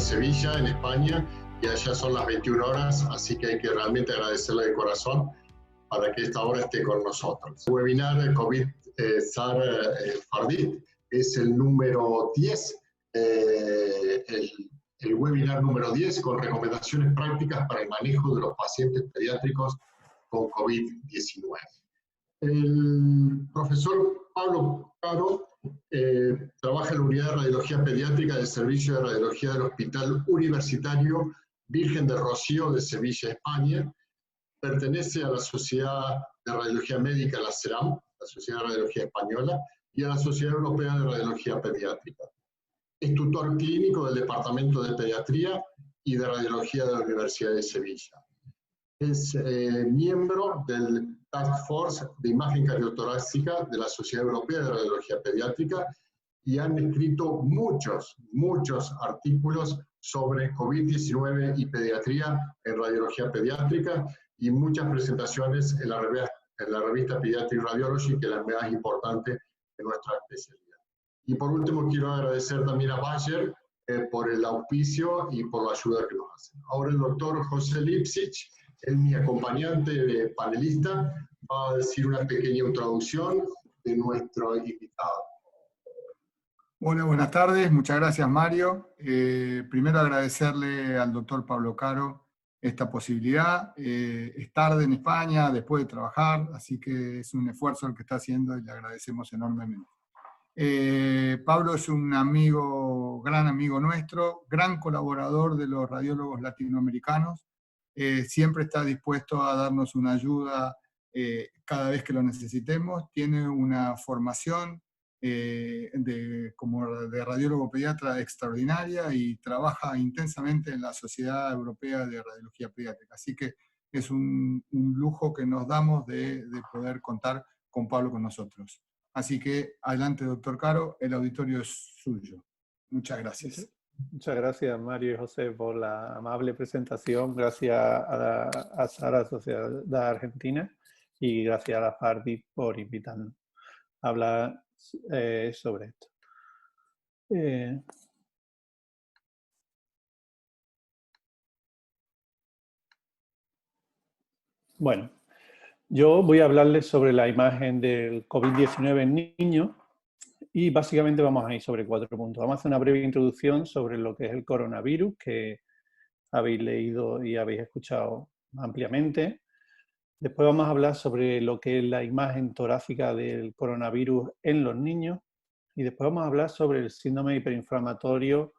Sevilla, en España, y allá son las 21 horas, así que hay que realmente agradecerle de corazón para que esta hora esté con nosotros. El webinar COVID SAR FARDIT es el número 10, el webinar número 10 con recomendaciones prácticas para el manejo de los pacientes pediátricos con COVID-19. El profesor Pablo Caro trabaja en la Unidad de Radiología Pediátrica del Servicio de Radiología del Hospital Universitario Virgen del Rocío de Sevilla, España. Pertenece a la Sociedad de Radiología Médica, la SERAM, la Sociedad de Radiología Española, y a la Sociedad Europea de Radiología Pediátrica. Es tutor clínico del Departamento de Pediatría y de Radiología de la Universidad de Sevilla. Es miembro del Task Force de Imagen Cardiotorácica de la Sociedad Europea de Radiología Pediátrica y han escrito muchos artículos sobre COVID-19 y pediatría en radiología pediátrica y muchas presentaciones en la revista Pediatric Radiology, que es la más importante de nuestra especialidad. Y por último, quiero agradecer también a Bayer por el auspicio y por la ayuda que nos hacen. Ahora el doctor José Lipsich, es mi acompañante panelista, va a decir una pequeña introducción de nuestro invitado. Hola, buenas tardes. Muchas gracias, Mario. Primero agradecerle al doctor Pablo Caro esta posibilidad. Es tarde en España, después de trabajar, así que es un esfuerzo el que está haciendo y le agradecemos enormemente. Pablo es un amigo, gran amigo nuestro, gran colaborador de los radiólogos latinoamericanos. Siempre está dispuesto a darnos una ayuda cada vez que lo necesitemos. Tiene una formación como de radiólogo pediatra extraordinaria y trabaja intensamente en la Sociedad Europea de Radiología Pediátrica. Así que es un lujo que nos damos de poder contar con Pablo con nosotros. Así que adelante, doctor Caro, el auditorio es suyo. Muchas gracias. Muchas gracias, Mario y José, por la amable presentación. Gracias a Sara, Sociedad Argentina, y gracias a la FARDIT por invitarnos a hablar sobre esto. Bueno, yo voy a hablarles sobre la imagen del COVID-19 en niños y básicamente vamos a ir sobre 4 puntos. Vamos a hacer una breve introducción sobre lo que es el coronavirus, que habéis leído y habéis escuchado ampliamente. Después vamos a hablar sobre lo que es la imagen torácica del coronavirus en los niños. Y después vamos a hablar sobre el síndrome hiperinflamatorio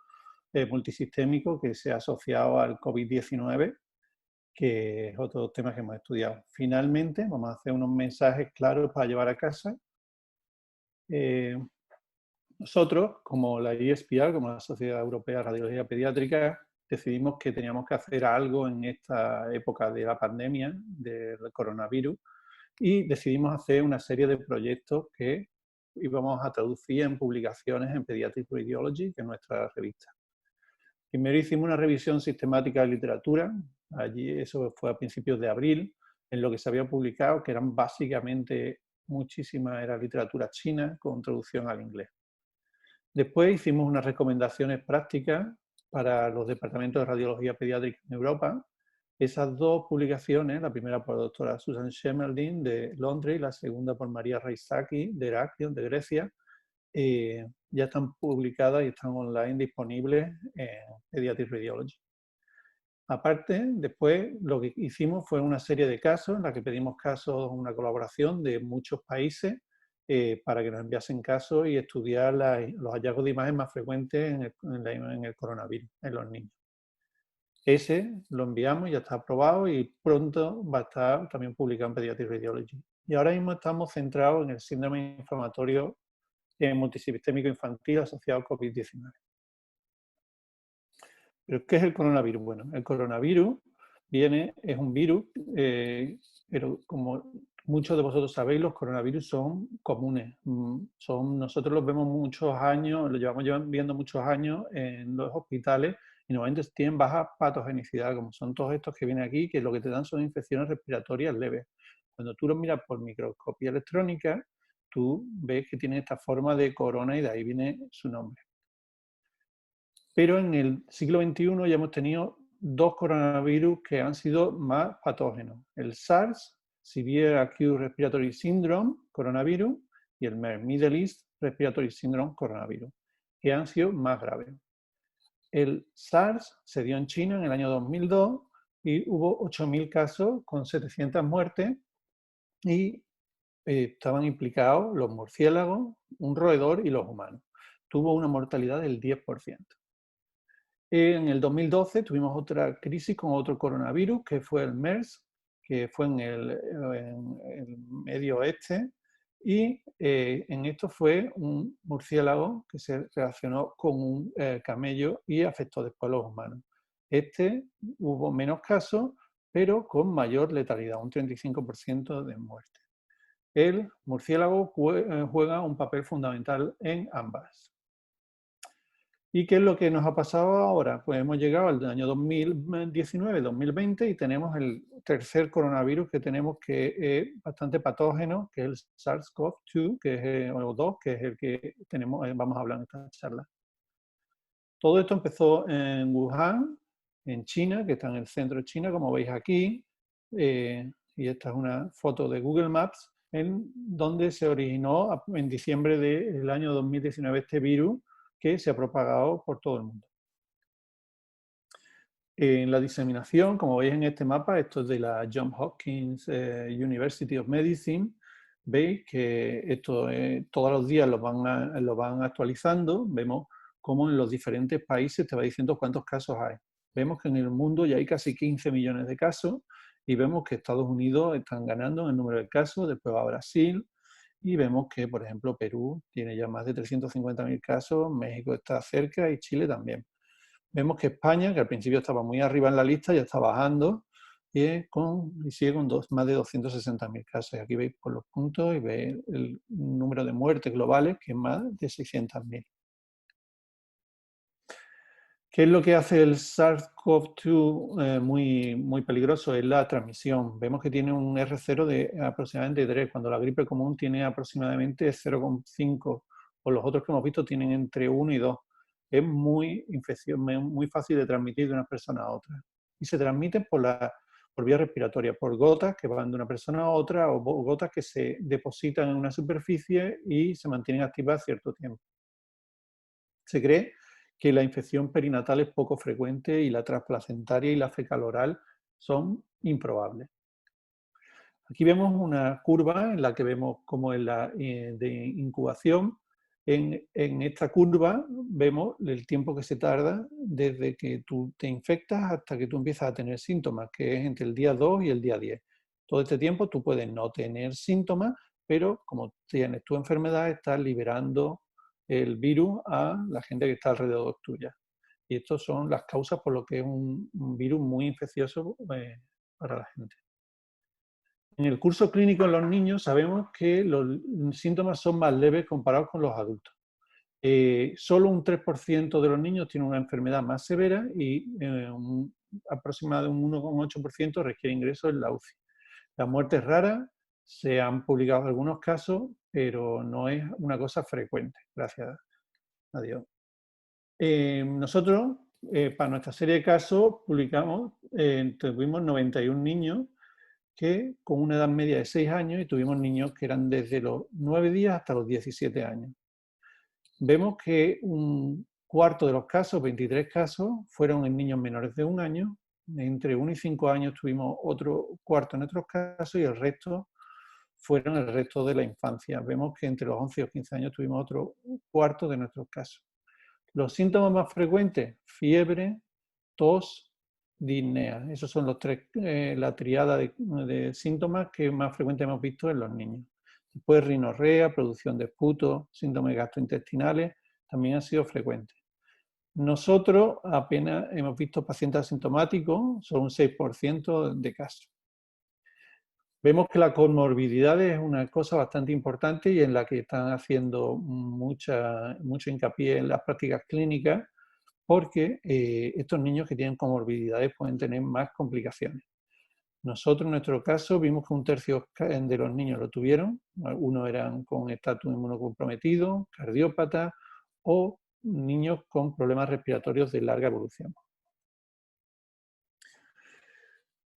multisistémico que se ha asociado al COVID-19, que es otro tema que hemos estudiado. Finalmente, vamos a hacer unos mensajes claros para llevar a casa. Nosotros, como la ISPR, como la Sociedad Europea de Radiología Pediátrica, decidimos que teníamos que hacer algo en esta época de la pandemia del coronavirus y decidimos hacer una serie de proyectos que íbamos a traducir en publicaciones en Pediatric Radiology, que es nuestra revista. Primero hicimos una revisión sistemática de literatura, allí eso fue a principios de abril, en lo que se había publicado, que eran básicamente muchísima era literatura china con traducción al inglés. Después hicimos unas recomendaciones prácticas para los departamentos de radiología pediátrica en Europa. Esas 2 publicaciones, la primera por la doctora Susan Shemeldin de Londres y la segunda por María Reisaki de Heraklion de Grecia, ya están publicadas y están online disponibles en Pediatric Radiology. Aparte, después lo que hicimos fue una serie de casos en la que pedimos casos, una colaboración de muchos países para que nos enviasen casos y estudiar los hallazgos de imagen más frecuentes en el coronavirus, en los niños. Ese lo enviamos, ya está aprobado y pronto va a estar también publicado en Pediatric Radiology. Y ahora mismo estamos centrados en el síndrome inflamatorio multisistémico infantil asociado al COVID-19. ¿Pero qué es el coronavirus? Bueno, el coronavirus es un virus, pero como muchos de vosotros sabéis, los coronavirus son comunes. Nosotros los vemos muchos años, los llevamos viendo muchos años en los hospitales y normalmente tienen baja patogenicidad, como son todos estos que vienen aquí, que lo que te dan son infecciones respiratorias leves. Cuando tú los miras por microscopía electrónica, tú ves que tiene esta forma de corona y de ahí viene su nombre. Pero en el siglo XXI ya hemos tenido 2 coronavirus que han sido más patógenos. El SARS, Severe Acute Respiratory Syndrome, coronavirus, y el MERS, Middle East Respiratory Syndrome, coronavirus, que han sido más graves. El SARS se dio en China en el año 2002 y hubo 8.000 casos con 700 muertes y estaban implicados los murciélagos, un roedor y los humanos. Tuvo una mortalidad del 10%. En el 2012 tuvimos otra crisis con otro coronavirus, que fue el MERS, que fue en el Medio Oeste, y en esto fue un murciélago que se relacionó con un camello y afectó después a los humanos. Hubo menos casos, pero con mayor letalidad, un 35% de muerte. El murciélago juega un papel fundamental en ambas. ¿Y qué es lo que nos ha pasado ahora? Pues hemos llegado al año 2019-2020 y tenemos el tercer coronavirus que tenemos, que es bastante patógeno, que es el SARS-CoV-2, o 2, que es el que tenemos, vamos a hablar en esta charla. Todo esto empezó en Wuhan, en China, que está en el centro de China, como veis aquí, y esta es una foto de Google Maps, en donde se originó en diciembre del año 2019 este virus, que se ha propagado por todo el mundo. En la diseminación, como veis en este mapa, esto es de la Johns Hopkins University of Medicine, veis que esto todos los días lo van actualizando, vemos cómo en los diferentes países te va diciendo cuántos casos hay. Vemos que en el mundo ya hay casi 15 millones de casos y vemos que Estados Unidos están ganando en el número de casos, después va Brasil, y vemos que, por ejemplo, Perú tiene ya más de 350.000 casos, México está cerca y Chile también. Vemos que España, que al principio estaba muy arriba en la lista, ya está bajando y sigue con más de 260.000 casos. Aquí veis por los puntos y veis el número de muertes globales, que es más de 600.000. ¿Qué es lo que hace el SARS-CoV-2 muy peligroso? Es la transmisión. Vemos que tiene un R0 de aproximadamente 3, cuando la gripe común tiene aproximadamente 0,5, o los otros que hemos visto tienen entre 1 y 2. Es muy fácil de transmitir de una persona a otra. Y se transmiten por vía respiratoria, por gotas que van de una persona a otra, o gotas que se depositan en una superficie y se mantienen activas cierto tiempo. Se cree que la infección perinatal es poco frecuente y la transplacentaria y la fecal-oral son improbables. Aquí vemos una curva en la que vemos cómo es la de incubación. En esta curva vemos el tiempo que se tarda desde que tú te infectas hasta que tú empiezas a tener síntomas, que es entre el día 2 y el día 10. Todo este tiempo tú puedes no tener síntomas, pero como tienes tu enfermedad, estás liberando el virus a la gente que está alrededor tuya. Y estas son las causas por lo que es un virus muy infeccioso para la gente. En el curso clínico en los niños sabemos que los síntomas son más leves comparados con los adultos. Solo un 3% de los niños tiene una enfermedad más severa y aproximadamente un 1,8% requiere ingreso en la UCI. Las muertes raras se han publicado algunos casos, pero no es una cosa frecuente, gracias a Dios. Nosotros, para nuestra serie de casos, tuvimos 91 niños que con una edad media de 6 años, y tuvimos niños que eran desde los 9 días hasta los 17 años. Vemos que un cuarto de los casos, 23 casos, fueron en niños menores de 1 año. Entre 1 y 5 años tuvimos otro cuarto en otros casos y el resto fueron el resto de la infancia. Vemos que entre los 11 y los 15 años tuvimos otro cuarto de nuestros casos. Los síntomas más frecuentes: fiebre, tos, disnea. Esos son los tres, la triada de síntomas que más frecuentemente hemos visto en los niños. Después rinorrea, producción de esputo, síntomas gastrointestinales, también han sido frecuentes. Nosotros apenas hemos visto pacientes asintomáticos, solo un 6% de casos. Vemos que la comorbilidad es una cosa bastante importante y en la que están haciendo mucho hincapié en las prácticas clínicas, porque estos niños que tienen comorbilidades pueden tener más complicaciones. Nosotros, en nuestro caso, vimos que un tercio de los niños lo tuvieron. Algunos eran con estatus inmunocomprometido, cardiópatas o niños con problemas respiratorios de larga evolución.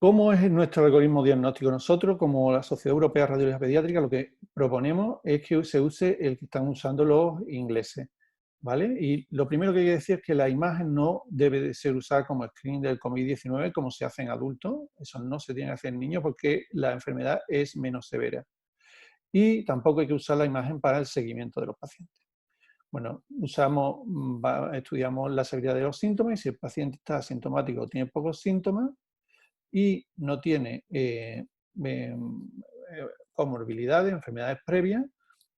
¿Cómo es nuestro algoritmo diagnóstico? Nosotros, como la Sociedad Europea de Radiología Pediátrica, lo que proponemos es que se use el que están usando los ingleses, ¿vale? Y lo primero que hay que decir es que la imagen no debe de ser usada como screening del COVID-19 como se hace en adultos. Eso no se tiene que hacer en niños porque la enfermedad es menos severa. Y tampoco hay que usar la imagen para el seguimiento de los pacientes. Bueno, estudiamos la severidad de los síntomas y si el paciente está asintomático o tiene pocos síntomas, y no tiene comorbilidades, enfermedades previas,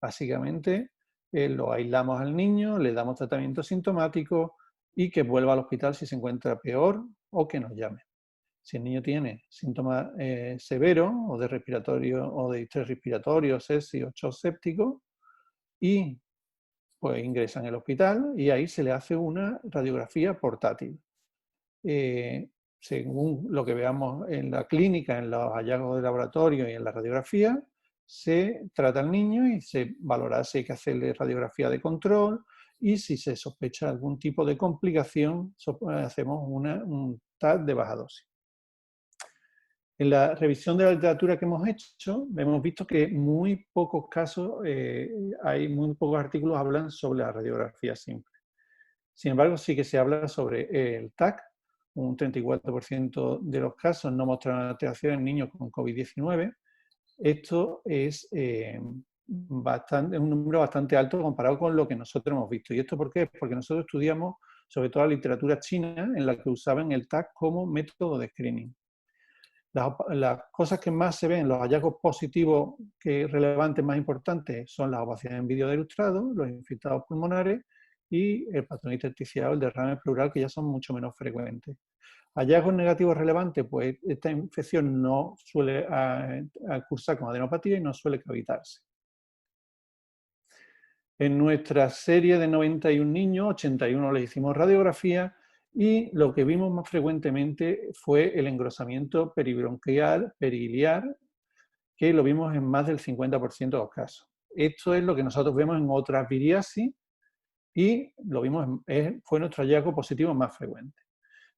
básicamente lo aislamos al niño, le damos tratamiento sintomático y que vuelva al hospital si se encuentra peor o que nos llame. Si el niño tiene síntomas severos o de respiratorio o de distrés respiratorio, sepsis o shock séptico, y pues ingresa en el hospital y ahí se le hace una radiografía portátil. Según lo que veamos en la clínica, en los hallazgos de laboratorio y en la radiografía, se trata al niño y se valora si hay que hacerle radiografía de control y si se sospecha algún tipo de complicación, hacemos un TAC de baja dosis. En la revisión de la literatura que hemos hecho, hemos visto que muy pocos casos, hay muy pocos artículos que hablan sobre la radiografía simple. Sin embargo, sí que se habla sobre el TAC. Un 34% de los casos no mostraron alteración en niños con COVID-19. Esto es un número bastante alto comparado con lo que nosotros hemos visto. ¿Y esto por qué? Porque nosotros estudiamos sobre todo la literatura china en la que usaban el TAC como método de screening. Las cosas que más se ven, los hallazgos positivos relevantes más importantes son las ovaciones en vídeo de ilustrado, los infiltrados pulmonares y el patrón intersticial, el derrame pleural, que ya son mucho menos frecuentes. Hallazgos negativos relevantes, pues esta infección no suele cursar con adenopatía y no suele cavitarse. En nuestra serie de 91 niños, 81 les hicimos radiografía y lo que vimos más frecuentemente fue el engrosamiento peribronquial, periliar, que lo vimos en más del 50% de los casos. Esto es lo que nosotros vemos en otras viriasis y lo vimos fue nuestro hallazgo positivo más frecuente.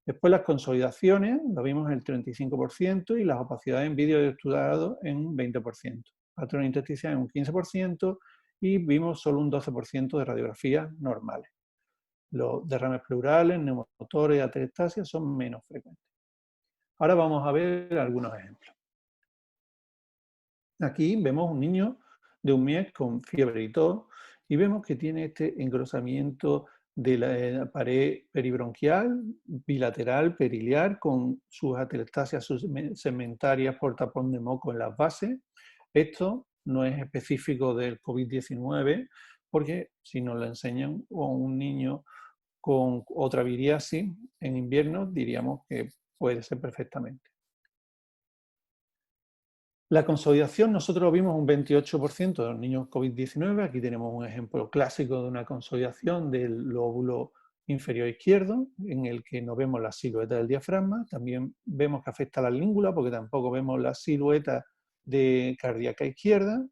Después las consolidaciones, lo vimos en el 35% y las opacidades en vídeo de estudiado en un 20%. Patrón intersticial en un 15% y vimos solo un 12% de radiografías normales. Los derrames pleurales, neumotores y atelectasia son menos frecuentes. Ahora vamos a ver algunos ejemplos. Aquí vemos un niño de 1 mes con fiebre y tos y vemos que tiene este engrosamiento de la pared peribronquial, bilateral, periliar, con sus atelectasias segmentarias por tapón de moco en las bases. Esto no es específico del COVID-19 porque si nos lo enseñan a un niño con otra viriasis en invierno, diríamos que puede ser perfectamente. La consolidación, nosotros lo vimos un 28% de los niños COVID-19. Aquí tenemos un ejemplo clásico de una consolidación del lóbulo inferior izquierdo, en el que no vemos la silueta del diafragma. También vemos que afecta a la língula, porque tampoco vemos la silueta de cardíaca izquierda.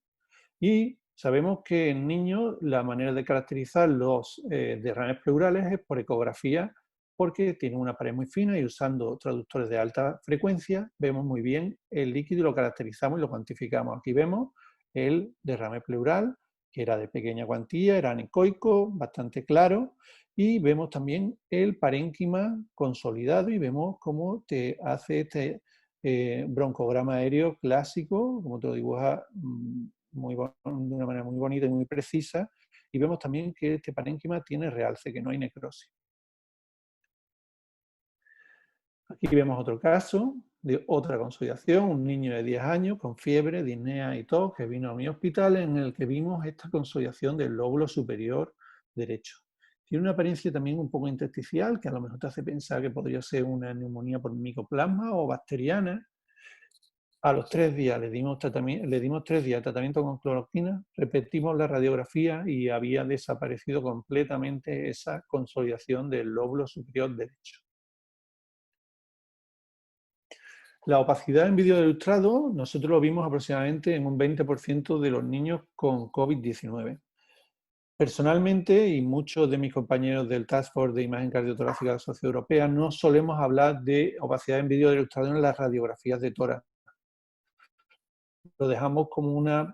Y sabemos que en niños la manera de caracterizar los derrames pleurales es por ecografía, porque tiene una pared muy fina y usando traductores de alta frecuencia vemos muy bien el líquido y lo caracterizamos y lo cuantificamos. Aquí vemos el derrame pleural, que era de pequeña cuantía, era anecoico, bastante claro, y vemos también el parénquima consolidado y vemos cómo te hace este broncograma aéreo clásico, como te lo dibuja de una manera muy bonita y muy precisa, y vemos también que este parénquima tiene realce, que no hay necrosis. Aquí vemos otro caso de otra consolidación, un niño de 10 años con fiebre, disnea y tos, que vino a mi hospital, en el que vimos esta consolidación del lóbulo superior derecho. Tiene una apariencia también un poco intersticial, que a lo mejor te hace pensar que podría ser una neumonía por micoplasma o bacteriana. A los 3 días le dimos 3 días de tratamiento con cloroquina, repetimos la radiografía y había desaparecido completamente esa consolidación del lóbulo superior derecho. La opacidad en vídeo ilustrado, nosotros lo vimos aproximadamente en un 20% de los niños con COVID-19. Personalmente, y muchos de mis compañeros del Task Force de Imagen Cardiotorácica de la Sociedad Europea, no solemos hablar de opacidad en vídeo del ilustrador en las radiografías de tórax. Lo dejamos como una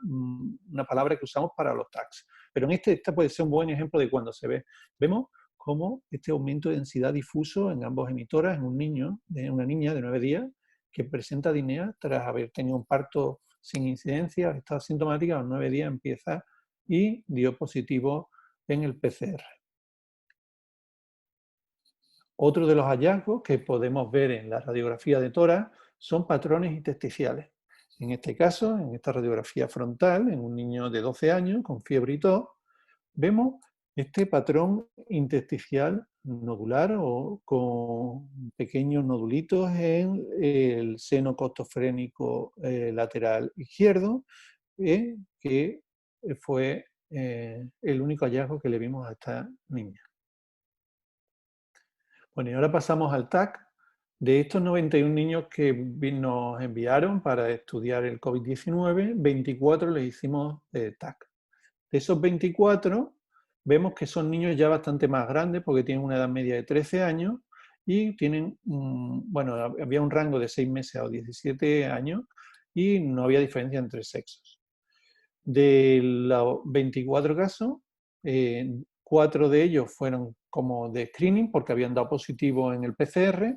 palabra que usamos para los TACs. Pero en esta puede ser un buen ejemplo de cuando se ve. Vemos cómo este aumento de densidad difuso en ambos emitoras en un niño, una niña de 9 días, que presenta disnea tras haber tenido un parto sin incidencia, estado asintomática, a los 9 días empieza y dio positivo en el PCR. Otro de los hallazgos que podemos ver en la radiografía de tórax son patrones intersticiales. En este caso, en esta radiografía frontal, en un niño de 12 años con fiebre y tos, vemos este patrón intersticial nodular o con pequeños nodulitos en el seno costofrénico lateral izquierdo, que fue el único hallazgo que le vimos a esta niña. Bueno, y ahora pasamos al TAC. De estos 91 niños que nos enviaron para estudiar el COVID-19, 24 les hicimos TAC. De esos 24, vemos que son niños ya bastante más grandes porque tienen una edad media de 13 años y tienen, bueno, había un rango de 6 meses a 17 años y no había diferencia entre sexos. De los 24 casos, 4 de ellos fueron como de screening porque habían dado positivo en el PCR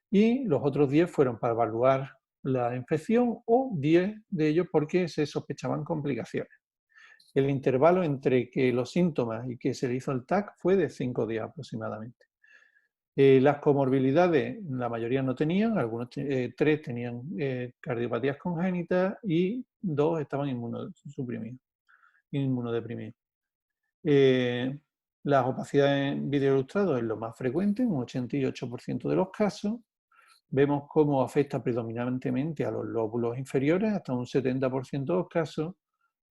y los otros 10 fueron para evaluar la infección o 10 de ellos porque se sospechaban complicaciones. El intervalo entre que los síntomas y que se le hizo el TAC fue de 5 días aproximadamente. Las comorbilidades, la mayoría no tenían, algunos 3 tenían cardiopatías congénitas y 2 estaban inmunodeprimidos. Las opacidades en vídeo ilustrado es lo más frecuente, un 88% de los casos. Vemos cómo afecta predominantemente a los lóbulos inferiores, hasta un 70% de los casos.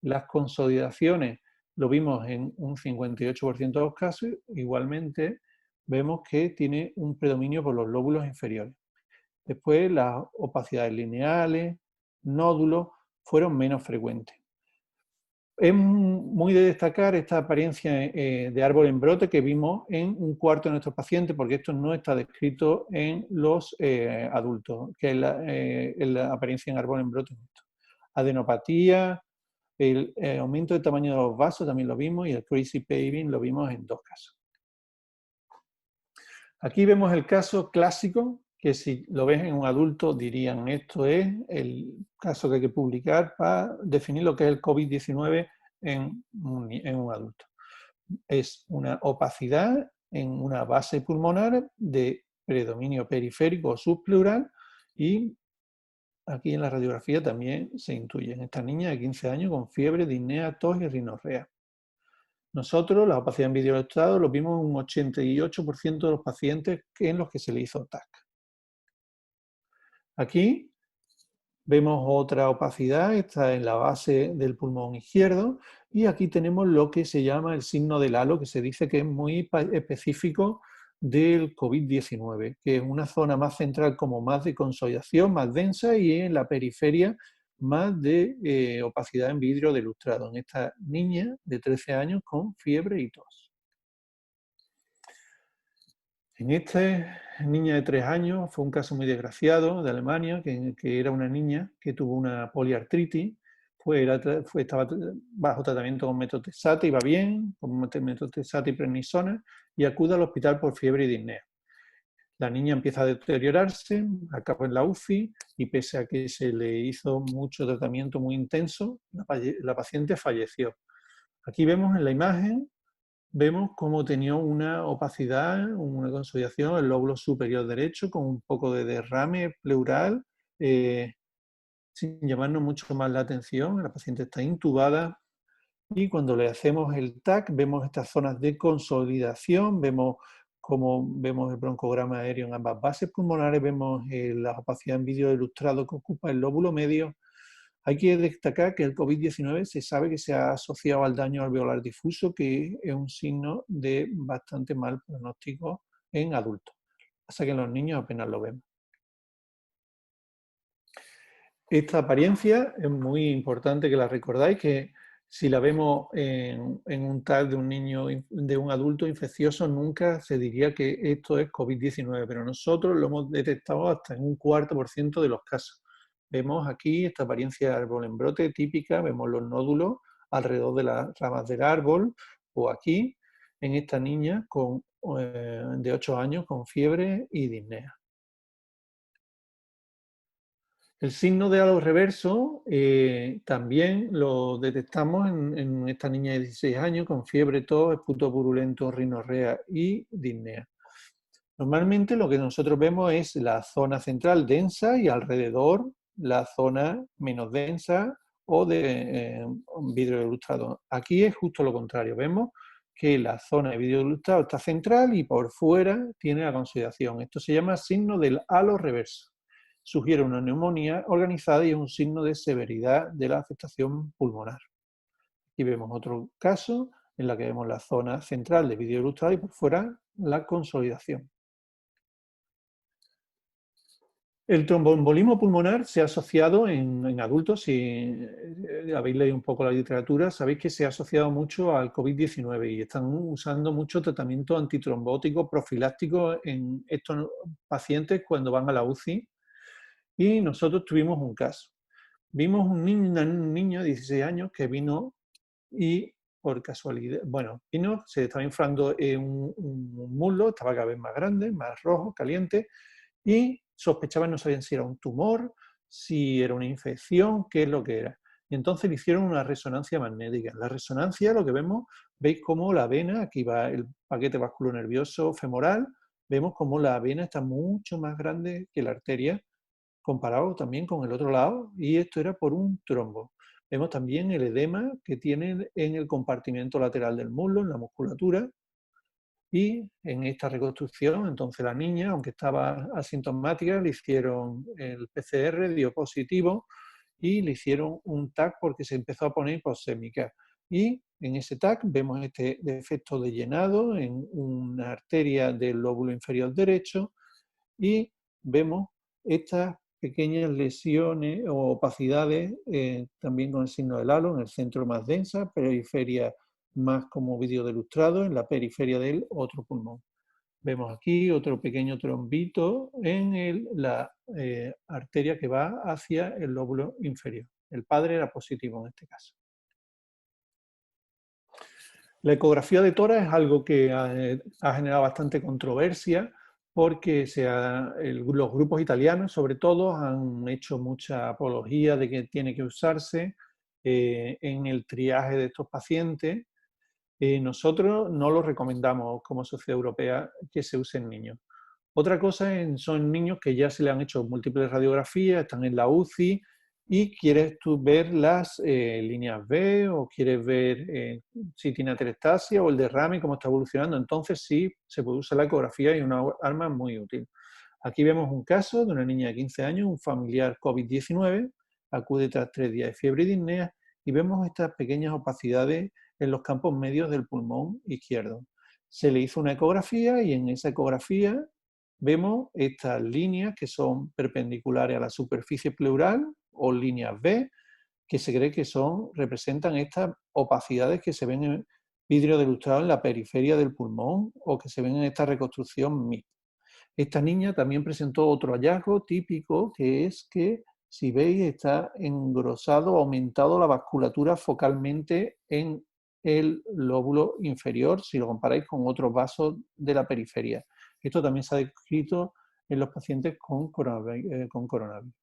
Las consolidaciones lo vimos en un 58% de los casos. Igualmente vemos que tiene un predominio por los lóbulos inferiores. Después las opacidades lineales, nódulos, fueron menos frecuentes. Es muy de destacar esta apariencia de árbol en brote que vimos en un cuarto de nuestros pacientes, porque esto no está descrito en los adultos, que es la apariencia en árbol en brote. Adenopatía, el aumento de tamaño de los vasos también lo vimos y el crazy paving lo vimos en 2 casos. Aquí vemos el caso clásico, que si lo ves en un adulto dirían esto es el caso que hay que publicar para definir lo que es el COVID-19 en un adulto. Es una opacidad en una base pulmonar de predominio periférico o subpleural y aquí en la radiografía también se intuye en esta niña de 15 años con fiebre, disnea, tos y rinorrea. Nosotros, la opacidad en vídeo ilustrado, lo vimos en un 88% de los pacientes en los que se le hizo TAC. Aquí vemos otra opacidad, está en la base del pulmón izquierdo, y aquí tenemos lo que se llama el signo del halo, que se dice que es muy específico del COVID-19, que es una zona más central como más de consolidación, más densa, y en la periferia más de opacidad en vidrio de ilustrado, en esta niña de 13 años con fiebre y tos. En esta niña de 3 años fue un caso muy desgraciado de Alemania, que era una niña que tuvo una poliartritis, estaba bajo tratamiento con metotrexato, iba bien, con metotrexato y prednisona, y acude al hospital por fiebre y disnea. La niña empieza a deteriorarse, acaba en la UCI y pese a que se le hizo mucho tratamiento muy intenso, la paciente falleció. Aquí vemos en la imagen, vemos cómo tenía una opacidad, una consolidación en el lóbulo superior derecho con un poco de derrame pleural, sin llamarnos mucho más la atención. La paciente está intubada y cuando le hacemos el TAC vemos estas zonas de consolidación, vemos el broncograma aéreo en ambas bases pulmonares, vemos la opacidad en vídeo ilustrado que ocupa el lóbulo medio. Hay que destacar que el COVID-19 se sabe que se ha asociado al daño alveolar difuso, que es un signo de bastante mal pronóstico en adultos. Hasta que en los niños apenas lo vemos. Esta apariencia es muy importante que la recordáis, que Si la vemos en un TAC de un niño, de un adulto infeccioso, nunca se diría que esto es COVID-19, pero nosotros lo hemos detectado hasta en un 4% de los casos. Vemos aquí esta apariencia de árbol en brote típica, vemos los nódulos alrededor de las ramas del árbol, o aquí, en esta niña de 8 años con fiebre y disnea. El signo de halo reverso también lo detectamos en esta niña de 16 años con fiebre, tos, esputo purulento, rinorrea y disnea. Normalmente lo que nosotros vemos es la zona central densa y alrededor la zona menos densa o de vidrio ilustrado. Aquí es justo lo contrario, vemos que la zona de vidrio ilustrado está central y por fuera tiene la consolidación. Esto se llama signo del halo reverso. Sugiere una neumonía organizada y es un signo de severidad de la afectación pulmonar. Aquí vemos otro caso en la que vemos la zona central de vidrio ilustrado y por fuera la consolidación. El tromboembolismo pulmonar se ha asociado en adultos, si habéis leído un poco la literatura, sabéis que se ha asociado mucho al COVID-19 y están usando mucho tratamiento antitrombótico profiláctico en estos pacientes cuando van a la UCI. Y nosotros tuvimos un caso. Vimos un niño de 16 años que vino y por casualidad, vino, se estaba inflando un muslo, estaba cada vez más grande, más rojo, caliente, y sospechaban, no sabían si era un tumor, si era una infección, qué es lo que era. Y entonces le hicieron una resonancia magnética. En la resonancia lo que vemos, veis cómo la vena, aquí va el paquete vasculonervioso femoral, vemos cómo la vena está mucho más grande que la arteria, comparado también con el otro lado, y esto era por un trombo. Vemos también el edema que tiene en el compartimento lateral del muslo, en la musculatura, y en esta reconstrucción, entonces la niña, aunque estaba asintomática, le hicieron el PCR, dio positivo, y le hicieron un TAC porque se empezó a poner hiposémica. Y en ese TAC vemos este defecto de llenado en una arteria del lóbulo inferior derecho, y vemos estas pequeñas lesiones o opacidades también con el signo del halo en el centro más densa, periferia más como vídeo de ilustrado, en la periferia del otro pulmón. Vemos aquí otro pequeño trombito en la arteria que va hacia el lóbulo inferior. El padre era positivo en este caso. La ecografía de tórax es algo que ha generado bastante controversia porque los grupos italianos, sobre todo, han hecho mucha apología de que tiene que usarse en el triaje de estos pacientes. Nosotros no lo recomendamos como Sociedad Europea que se use en niños. Otra cosa son niños que ya se le han hecho múltiples radiografías, están en la UCI y quieres tú ver las líneas B o quieres ver si tiene atelectasia o el derrame, cómo está evolucionando. Entonces sí se puede usar la ecografía y es una arma muy útil. Aquí vemos un caso de una niña de 15 años, un familiar COVID-19, acude tras 3 días de fiebre y disnea y vemos estas pequeñas opacidades en los campos medios del pulmón izquierdo. Se le hizo una ecografía y en esa ecografía vemos estas líneas que son perpendiculares a la superficie pleural o líneas B, que se cree que representan estas opacidades que se ven en vidrio de ilustrado en la periferia del pulmón o que se ven en esta reconstrucción MIP. Esta niña también presentó otro hallazgo típico, que es que, si veis, está engrosado, aumentado la vasculatura focalmente en el lóbulo inferior, si lo comparáis con otros vasos de la periferia. Esto también se ha descrito en los pacientes con coronavirus.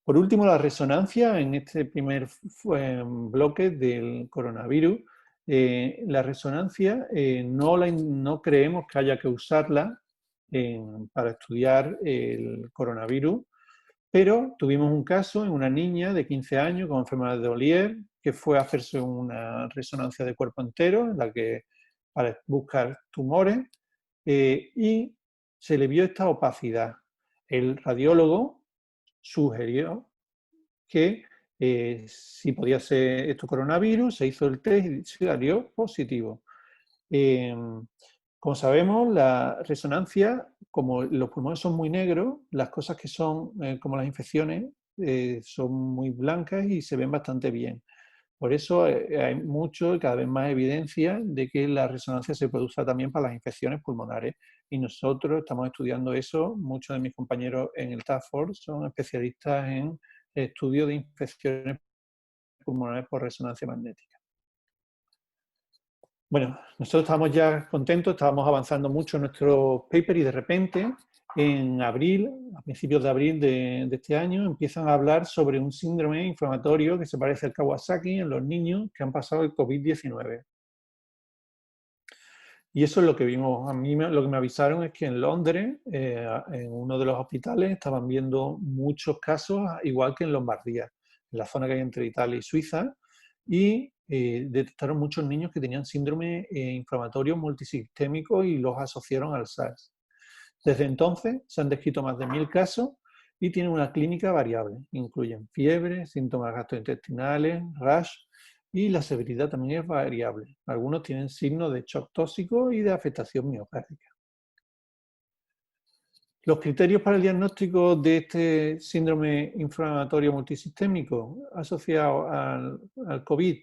Por último, la resonancia en este primer bloque del coronavirus. La resonancia no creemos que haya que usarla para estudiar el coronavirus, pero tuvimos un caso en una niña de 15 años con enfermedad de Ollier que fue a hacerse una resonancia de cuerpo entero para buscar tumores y se le vio esta opacidad. El radiólogo sugirió que si podía ser esto coronavirus, se hizo el test y salió positivo. Como sabemos, la resonancia, como los pulmones son muy negros, las cosas que son como las infecciones son muy blancas y se ven bastante bien. Por eso hay mucho y cada vez más evidencia de que la resonancia se puede usar también para las infecciones pulmonares. Y nosotros estamos estudiando eso. Muchos de mis compañeros en el Task Force son especialistas en estudio de infecciones pulmonares por resonancia magnética. Bueno, nosotros estábamos ya contentos, estábamos avanzando mucho en nuestro paper y de repente, en abril, a principios de abril de este año, empiezan a hablar sobre un síndrome inflamatorio que se parece al Kawasaki en los niños que han pasado el COVID-19. Y eso es lo que vimos. A mí lo que me avisaron es que en Londres, en uno de los hospitales, estaban viendo muchos casos, igual que en Lombardía, en la zona que hay entre Italia y Suiza, y detectaron muchos niños que tenían síndrome inflamatorio multisistémico y los asociaron al SARS. Desde entonces se han descrito más de 1000 casos y tienen una clínica variable. Incluyen fiebre, síntomas gastrointestinales, rash, y la severidad también es variable. Algunos tienen signos de shock tóxico y de afectación miocárdica. Los criterios para el diagnóstico de este síndrome inflamatorio multisistémico asociado al COVID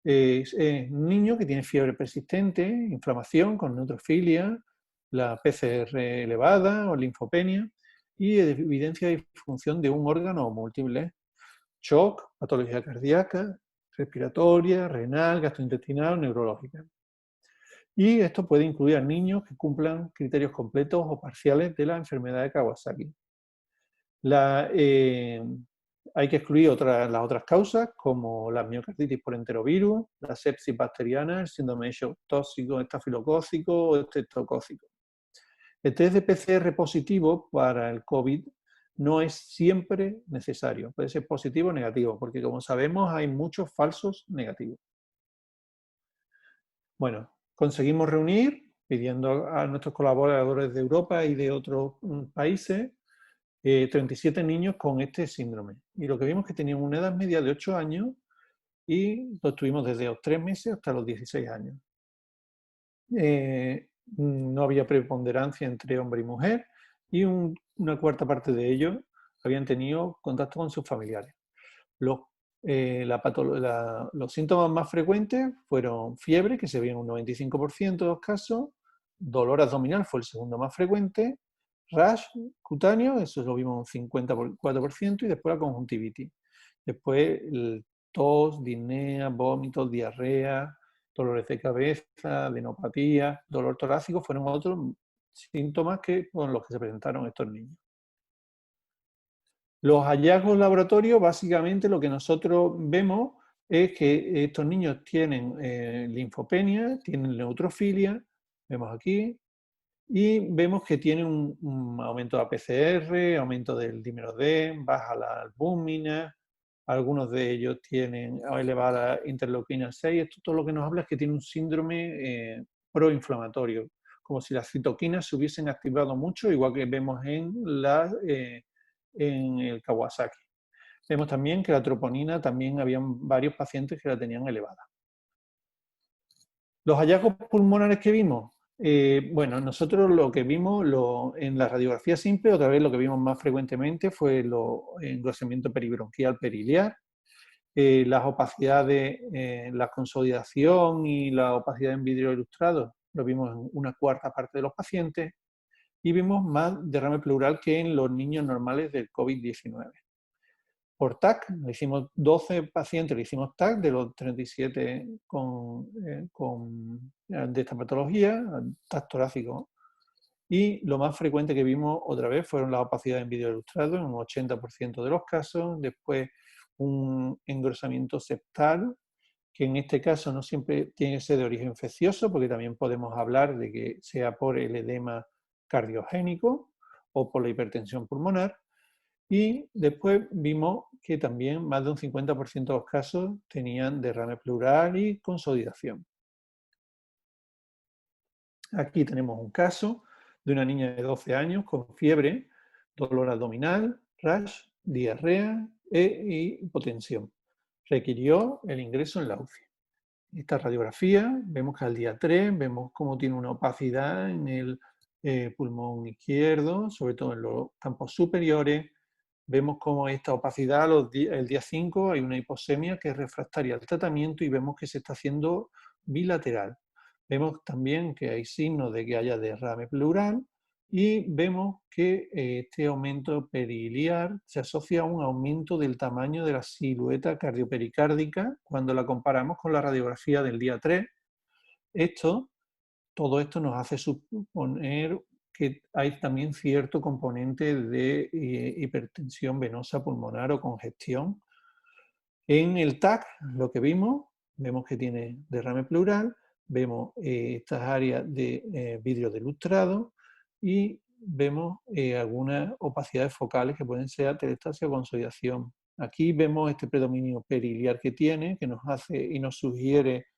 es un niño que tiene fiebre persistente, inflamación con neutrofilia, la PCR elevada o linfopenia y evidencia de disfunción de un órgano o múltiples, shock, patología cardíaca, respiratoria, renal, gastrointestinal o neurológica. Y esto puede incluir a niños que cumplan criterios completos o parciales de la enfermedad de Kawasaki. Hay que excluir las otras causas, como la miocarditis por enterovirus, la sepsis bacteriana, el síndrome de shock tóxico, estafilocócico o estreptocócico. El test de PCR positivo para el COVID no es siempre necesario. Puede ser positivo o negativo, porque como sabemos hay muchos falsos negativos. Bueno, conseguimos reunir, pidiendo a nuestros colaboradores de Europa y de otros países, 37 niños con este síndrome. Y lo que vimos es que tenían una edad media de 8 años y lo tuvimos desde los 3 meses hasta los 16 años. No había preponderancia entre hombre y mujer y una cuarta parte de ellos habían tenido contacto con sus familiares. Los síntomas más frecuentes fueron fiebre, que se veía en un 95% de los casos, dolor abdominal fue el segundo más frecuente, rash cutáneo, eso lo vimos un 54%, y después la conjuntivitis. Después el tos, disnea, vómitos, diarrea, dolores de cabeza, adenopatía, dolor torácico, fueron otros síntomas con los que se presentaron estos niños. Los hallazgos laboratorios, básicamente lo que nosotros vemos es que estos niños tienen linfopenia, tienen neutrofilia, vemos aquí, y vemos que tienen un aumento de APCR, aumento del dímero D, baja la albúmina, algunos de ellos tienen elevada interleuquina 6, esto todo lo que nos habla es que tiene un síndrome proinflamatorio, como si las citoquinas se hubiesen activado mucho, igual que vemos en el Kawasaki. Vemos también que la troponina también habían varios pacientes que la tenían elevada. Los hallazgos pulmonares que vimos, bueno, nosotros lo que vimos en la radiografía simple, otra vez lo que vimos más frecuentemente fue el engrosamiento peribronquial periliar, las opacidades, la consolidación y la opacidad en vidrio ilustrado, lo vimos en una cuarta parte de los pacientes, y vimos más derrame pleural que en los niños normales del COVID-19. Por TAC, le hicimos 12 pacientes, le hicimos TAC de los 37 de esta patología, TAC torácico. Y lo más frecuente que vimos otra vez fueron las opacidades en vidrio ilustrado, en un 80% de los casos. Después un engrosamiento septal, que en este caso no siempre tiene que ser de origen infeccioso, porque también podemos hablar de que sea por el edema cardiogénico o por la hipertensión pulmonar. Y después vimos que también más de un 50% de los casos tenían derrame pleural y consolidación. Aquí tenemos un caso de una niña de 12 años con fiebre, dolor abdominal, rash, diarrea e hipotensión. Requirió el ingreso en la UCI. Esta radiografía, vemos que al día 3 vemos cómo tiene una opacidad en el pulmón izquierdo, sobre todo en los campos superiores. vemos como esta opacidad, el día 5 hay una hiposemia que es refractaria al tratamiento y vemos que se está haciendo bilateral. Vemos también que hay signos de que haya derrame pleural y vemos que este aumento periliar se asocia a un aumento del tamaño de la silueta cardiopericárdica cuando la comparamos con la radiografía del día 3. Todo esto nos hace suponer que hay también cierto componente de hipertensión venosa pulmonar o congestión. En el TAC, lo que vemos que tiene derrame pleural, vemos estas áreas de vidrio de lustrado y vemos algunas opacidades focales que pueden ser atelectasia o consolidación. Aquí vemos este predominio periliar que tiene, que nos hace y nos sugiere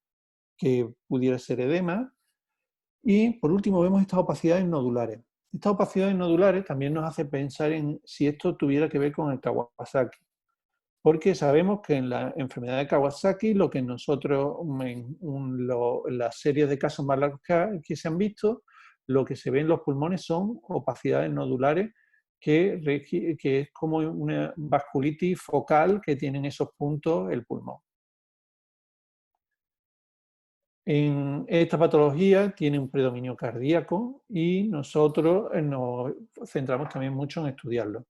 que pudiera ser edema. Y por último vemos estas opacidades nodulares. Estas opacidades nodulares también nos hace pensar en si esto tuviera que ver con el Kawasaki. Porque sabemos que en la enfermedad de Kawasaki, lo que nosotros, en las series de casos más largos que se han visto, lo que se ve en los pulmones son opacidades nodulares, que es como una vasculitis focal que tienen esos puntos el pulmón. En esta patología tiene un predominio cardíaco y nosotros nos centramos también mucho en estudiarlo.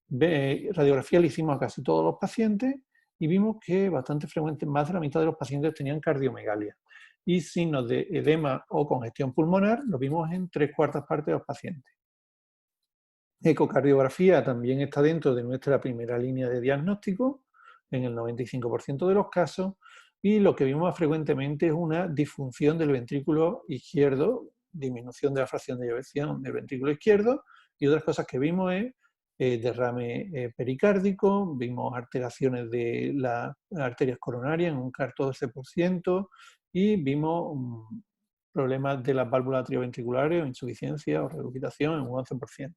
Radiografía le hicimos a casi todos los pacientes y vimos que bastante frecuente, más de la mitad de los pacientes tenían cardiomegalia. Y signos de edema o congestión pulmonar lo vimos en 3/4 partes de los pacientes. Ecocardiografía también está dentro de nuestra primera línea de diagnóstico, en el 95% de los casos, y lo que vimos más frecuentemente es una disfunción del ventrículo izquierdo, disminución de la fracción de eyección del ventrículo izquierdo, y otras cosas que vimos es derrame pericárdico, vimos alteraciones de las arterias coronarias en un 14%, y vimos problemas de las válvulas atrioventriculares, o insuficiencia o regurgitación en un 11%.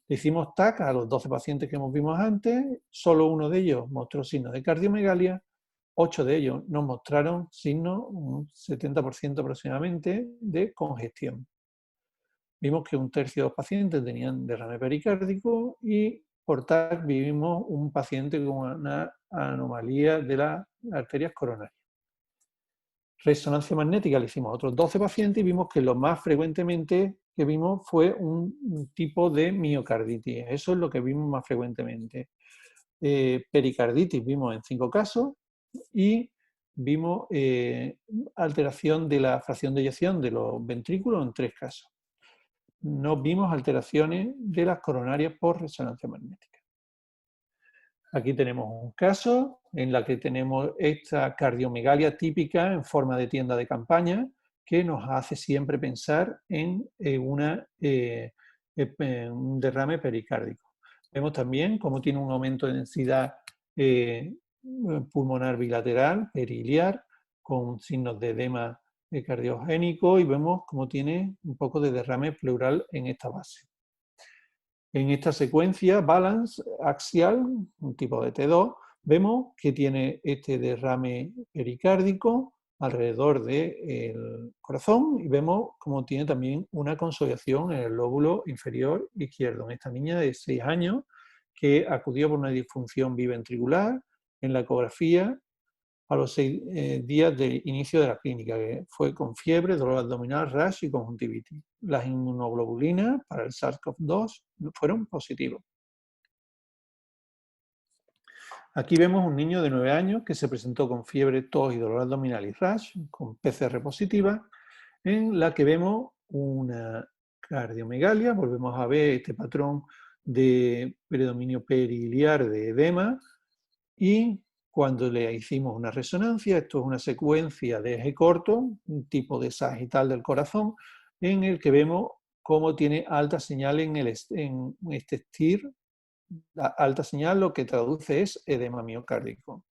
Le hicimos TAC a los 12 pacientes que vimos antes, solo uno de ellos mostró signos de cardiomegalia, 8 de ellos nos mostraron signos, un 70% aproximadamente, de congestión. Vimos que 1/3 de los pacientes tenían derrame pericárdico y por TAC vimos un paciente con una anomalía de las arterias coronarias. Resonancia magnética le hicimos a otros 12 pacientes y vimos que lo más frecuentemente que vimos fue un tipo de miocarditis. Eso es lo que vimos más frecuentemente. Pericarditis vimos en 5 casos y vimos alteración de la fracción de eyección de los ventrículos en 3 casos. No vimos alteraciones de las coronarias por resonancia magnética. Aquí tenemos un caso en la que tenemos esta cardiomegalia típica en forma de tienda de campaña que nos hace siempre pensar en un derrame pericárdico. Vemos también cómo tiene un aumento de densidad pulmonar bilateral, periliar, con signos de edema cardiogénico y vemos cómo tiene un poco de derrame pleural en esta base. En esta secuencia balance axial, un tipo de T2, vemos que tiene este derrame pericárdico alrededor del corazón y vemos cómo tiene también una consolidación en el lóbulo inferior izquierdo. En esta niña de 6 años que acudió por una disfunción biventricular en la ecografía a los 6 días del inicio de la clínica, que fue con fiebre, dolor abdominal, rash y conjuntivitis. Las inmunoglobulinas para el SARS-CoV-2 fueron positivos. Aquí vemos un niño de 9 años que se presentó con fiebre, tos y dolor abdominal y rash, con PCR positiva, en la que vemos una cardiomegalia. Volvemos a ver este patrón de predominio periliar de edema y cuando le hicimos una resonancia, esto es una secuencia de eje corto, un tipo de sagital del corazón, en el que vemos cómo tiene alta señal en este STIR. La alta señal lo que traduce es edema miocárdico.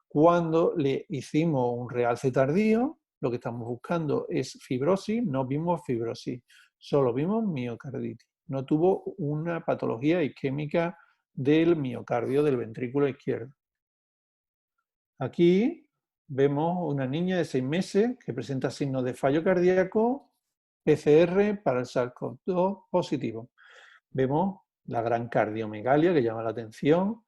Cuando le hicimos un realce tardío, lo que estamos buscando es fibrosis, no vimos fibrosis, solo vimos miocarditis. No tuvo una patología isquémica del miocardio del ventrículo izquierdo. Aquí vemos una niña de 6 meses que presenta signos de fallo cardíaco, PCR para el SARS-CoV-2 positivo. Vemos la gran cardiomegalia que llama la atención.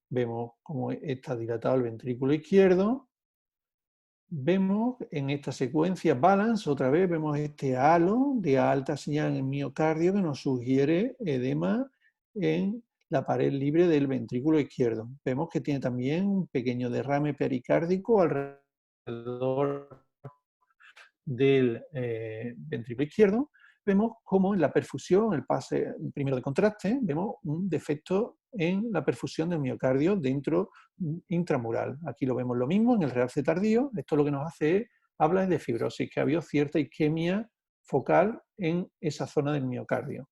Vemos cómo está dilatado el ventrículo izquierdo. Vemos en esta secuencia balance, otra vez vemos este halo de alta señal en el miocardio que nos sugiere edema en la pared libre del ventrículo izquierdo. Vemos que tiene también un pequeño derrame pericárdico alrededor del ventrículo izquierdo. Vemos cómo en la perfusión, el pase primero de contraste, vemos un defecto en la perfusión del miocardio dentro intramural. Aquí lo vemos lo mismo en el realce tardío. Esto lo que nos hace es, habla de fibrosis, que ha habido cierta isquemia focal en esa zona del miocardio.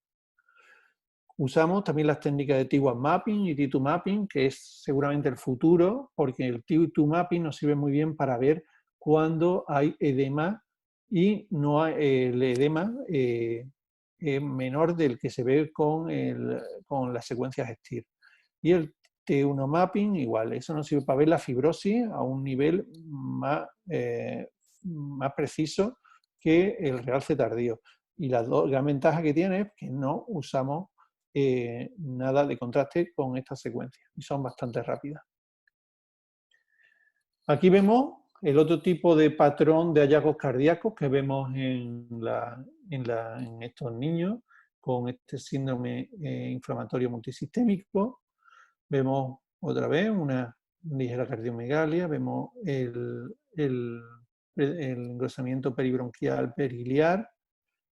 Usamos también las técnicas de T1 mapping y T2 mapping, que es seguramente el futuro, porque el T2 mapping nos sirve muy bien para ver cuando hay edema y no hay, el edema menor del que se ve con las secuencias STIR. Y el T1 mapping igual, eso nos sirve para ver la fibrosis a un nivel más preciso que el realce tardío. Y la gran ventaja que tiene es que no usamos nada de contraste con estas secuencias y son bastante rápidas. Aquí vemos el otro tipo de patrón de hallazgos cardíacos que vemos en estos niños con este síndrome inflamatorio multisistémico. Vemos otra vez una ligera cardiomegalia, vemos el engrosamiento peribronquial periliar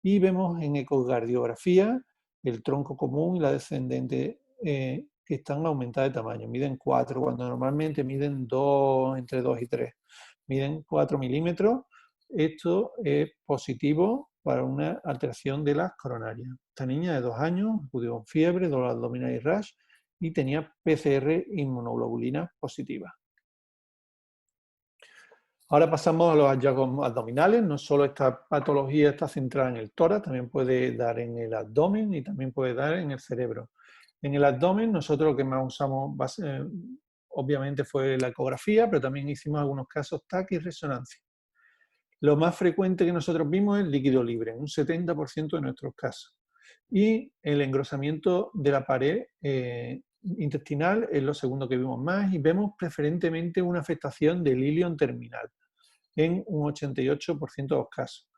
y vemos en ecocardiografía el tronco común y la descendente que están aumentadas de tamaño. Miden 4, cuando normalmente miden 2, entre 2 y 3. Miden 4 milímetros. Esto es positivo para una alteración de las coronarias. Esta niña de 2 años acudió con fiebre, dolor abdominal y rash y tenía PCR inmunoglobulina positiva. Ahora pasamos a los hallazgos abdominales. No solo esta patología está centrada en el tórax, también puede dar en el abdomen y también puede dar en el cerebro. En el abdomen nosotros lo que más usamos obviamente fue la ecografía, pero también hicimos algunos casos TAC y resonancia. Lo más frecuente que nosotros vimos es líquido libre, en un 70% de nuestros casos. Y el engrosamiento de la pared intestinal es lo segundo que vimos más y vemos preferentemente una afectación del ilion terminal en un 88% de los casos.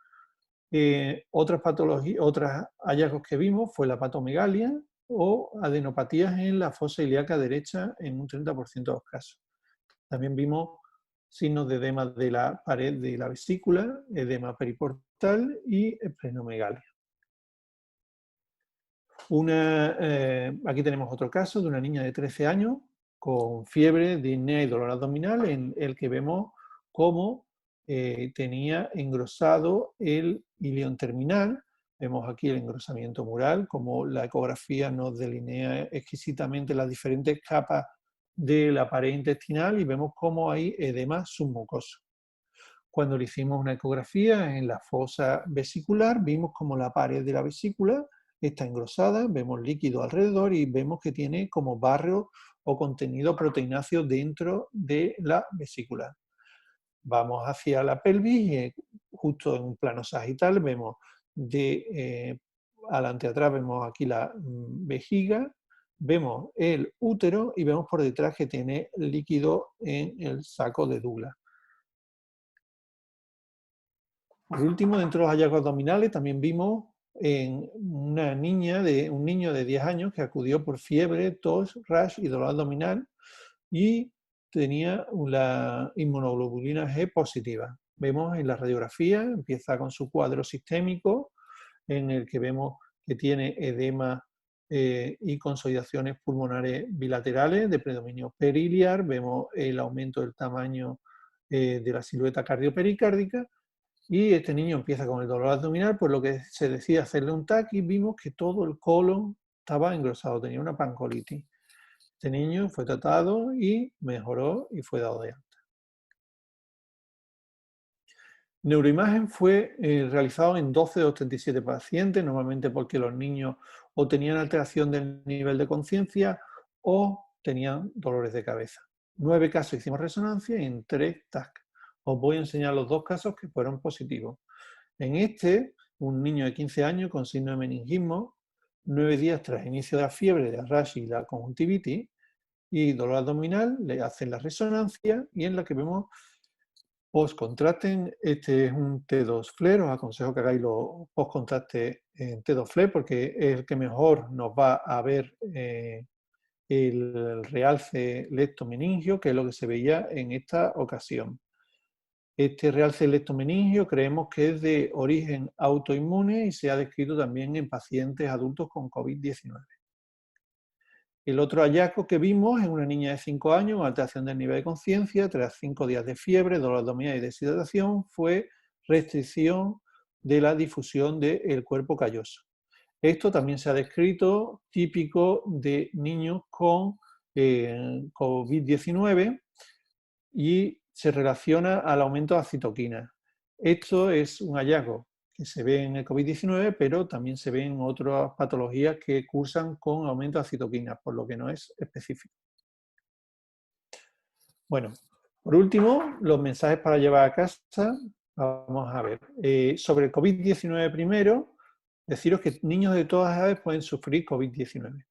Otras patologías, otros hallazgos que vimos fue la hepatomegalia o adenopatías en la fosa ilíaca derecha en un 30% de los casos. También vimos signos de edema de la pared de la vesícula, edema periportal y esplenomegalia. Aquí tenemos otro caso de una niña de 13 años con fiebre, disnea y dolor abdominal, en el que vemos cómo tenía engrosado el ilion terminal. Vemos aquí el engrosamiento mural, como la ecografía nos delinea exquisitamente las diferentes capas de la pared intestinal y vemos cómo hay edema submucoso. Cuando le hicimos una ecografía en la fosa vesicular, vimos como la pared de la vesícula está engrosada, vemos líquido alrededor y vemos que tiene como barro o contenido proteináceo dentro de la vesícula. Vamos hacia la pelvis y justo en un plano sagital vemos de adelante atrás, vemos aquí la vejiga, vemos el útero y vemos por detrás que tiene líquido en el saco de Douglas. Por último, dentro de los hallazgos abdominales también vimos en un niño de 10 años que acudió por fiebre, tos, rash y dolor abdominal y tenía la inmunoglobulina G positiva. Vemos en la radiografía, empieza con su cuadro sistémico en el que vemos que tiene edema y consolidaciones pulmonares bilaterales de predominio periliar, vemos el aumento del tamaño de la silueta cardiopericárdica. Y este niño empieza con el dolor abdominal, por lo que se decide hacerle un TAC y vimos que todo el colon estaba engrosado, tenía una pancolitis. Este niño fue tratado y mejoró y fue dado de alta. Neuroimagen fue realizado en 12 de los 37 pacientes, normalmente porque los niños o tenían alteración del nivel de conciencia o tenían dolores de cabeza. 9 casos hicimos resonancia y en 3 TAC. Os voy a enseñar los 2 casos que fueron positivos. En este, un niño de 15 años con signo de meningismo, 9 días tras el inicio de la fiebre, de la rash y la conjuntivitis, y dolor abdominal, le hacen la resonancia y en la que vemos post-contraste. Este es un T2 FLAIR, os aconsejo que hagáis los post-contrastes en T2 FLAIR porque es el que mejor nos va a ver el realce leptomeningio, que es lo que se veía en esta ocasión. Este realce leptomeningio creemos que es de origen autoinmune y se ha descrito también en pacientes adultos con COVID-19. El otro hallazgo que vimos en una niña de 5 años, alteración del nivel de conciencia, tras 5 días de fiebre, dolor abdominal y deshidratación, fue restricción de la difusión del cuerpo calloso. Esto también se ha descrito típico de niños con COVID-19 y se relaciona al aumento de citoquinas. Esto es un hallazgo que se ve en el COVID-19, pero también se ve en otras patologías que cursan con aumento de citoquinas, por lo que no es específico. Bueno, por último, los mensajes para llevar a casa. Vamos a ver. Sobre el COVID-19 primero, deciros que niños de todas las edades pueden sufrir COVID-19.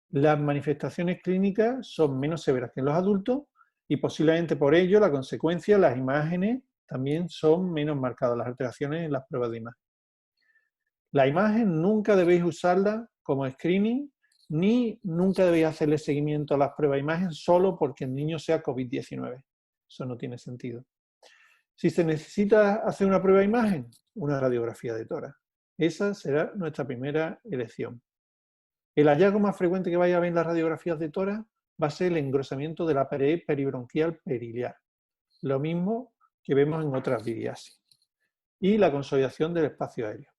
Las manifestaciones clínicas son menos severas que en los adultos y posiblemente por ello la consecuencia, las imágenes también son menos marcadas, las alteraciones en las pruebas de imagen. La imagen nunca debéis usarla como screening, ni nunca debéis hacerle seguimiento a las pruebas de imagen solo porque el niño sea COVID-19. Eso no tiene sentido. Si se necesita hacer una prueba de imagen, una radiografía de tórax. Esa será nuestra primera elección. El hallazgo más frecuente que vais a ver en las radiografías de tórax va a ser el engrosamiento de la pared peribronquial periliar. Lo mismo que vemos en otras liriasis. Y la consolidación del espacio aéreo.